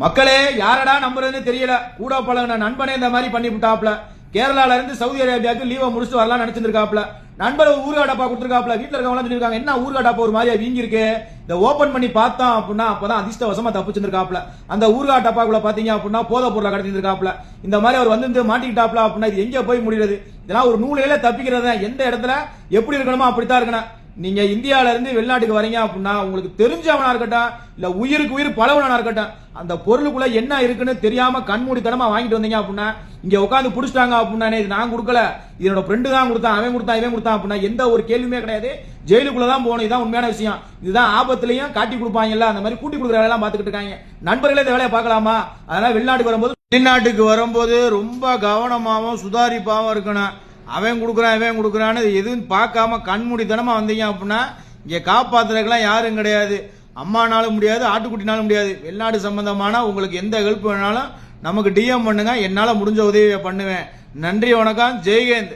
மக்களே யாரடா நம்புறதுன்னு தெரியல. கூட பழகின நண்பனே இந்த மாதிரி பண்ணி விட்டாப்ல. கேரளால இருந்து சவுதி அரேபியாவுக்கு லீவை முடிச்சுட்டு வரலாம் நினைச்சிருக்காப்ல. நண்பர் ஊறுகாய் டப்பா கொடுத்துருக்காப்ல. வீட்டுல இருக்கவங்க சொல்லிருக்காங்க, என்ன ஊறுகாய் டப்பா ஒரு மாதிரியா வீங்கி இருக்கு, இதை ஓபன் பண்ணி பார்த்தோம் அப்படின்னா அப்பதான் அதிர்ஷ்டவசமா தப்பிச்சிருக்காப்ல. அந்த ஊறுகாய் டப்பாக்குள்ள பாத்தீங்க அப்படின்னா போதை பொருளை கடத்திருக்காப்ல. இந்த மாதிரி அவர் வந்து மாட்டிக்கிட்டாப்ல அப்படின்னா இது எங்க போய் முடியுது? இதெல்லாம் ஒரு நூலையில தப்பிக்கிறது. எந்த இடத்துல எப்படி இருக்கணுமோ அப்படித்தான் இருக்கணும். நீங்க இந்தியால இருந்து வெளிநாட்டுக்கு வரீங்க அப்படின்னா உங்களுக்கு தெரிஞ்சவனா இருக்கட்டும் இல்ல உயிருக்கு உயிர் பழவனா இருக்கட்டும், அந்த பொருளுக்குள்ள என்ன இருக்குன்னு தெரியாம கண்மூடித்தனமா வாங்கிட்டு வந்தீங்க அப்படின்னா இங்க உட்காந்து புடிச்சிட்டாங்க அப்படின்னா இது நான் கொடுக்கல, இதனோட ஃப்ரெண்டு தான் கொடுத்தான், அவன் கொடுத்தான், இவன் கொடுத்தான் அப்படின்னா எந்த ஒரு கேள்வியுமே கிடையாது. ஜெயிலுக்குள்ளதான் போகணும். இதுதான் உண்மையான விஷயம். இதுதான் ஆபத்துலயும் காட்டி கொடுப்பாங்கல்ல, அந்த மாதிரி கூட்டி கொடுக்குற வேலையெல்லாம் பாத்துக்கிட்டு இருக்காங்க. நண்பர்களே இந்த வேலையை பார்க்கலாமா? அதனால வெளிநாட்டுக்கு வரும்போது ரொம்ப கவனமாவும் சுதாரிப்பாவும் இருக்கணும். அவன் கொடுக்குறான் இவன் கொடுக்குறான்னு எதுவும் பார்க்காம கண்மூடித்தனமா வந்தீங்க அப்படின்னா இங்க காப்பாத்துறதுக்கெல்லாம் யாரும் கிடையாது. அம்மானாலும் முடியாது, ஆட்டுக்குட்டினாலும் முடியாது. வெளிநாடு சம்பந்தமான உங்களுக்கு எந்த ஹெல்ப் வேணாலும் நமக்கு டிஎம் பண்ணுங்க. என்னால முடிஞ்ச உதவியை பண்ணுவேன். நன்றி, வணக்கம், ஜெய்ஹிந்த்.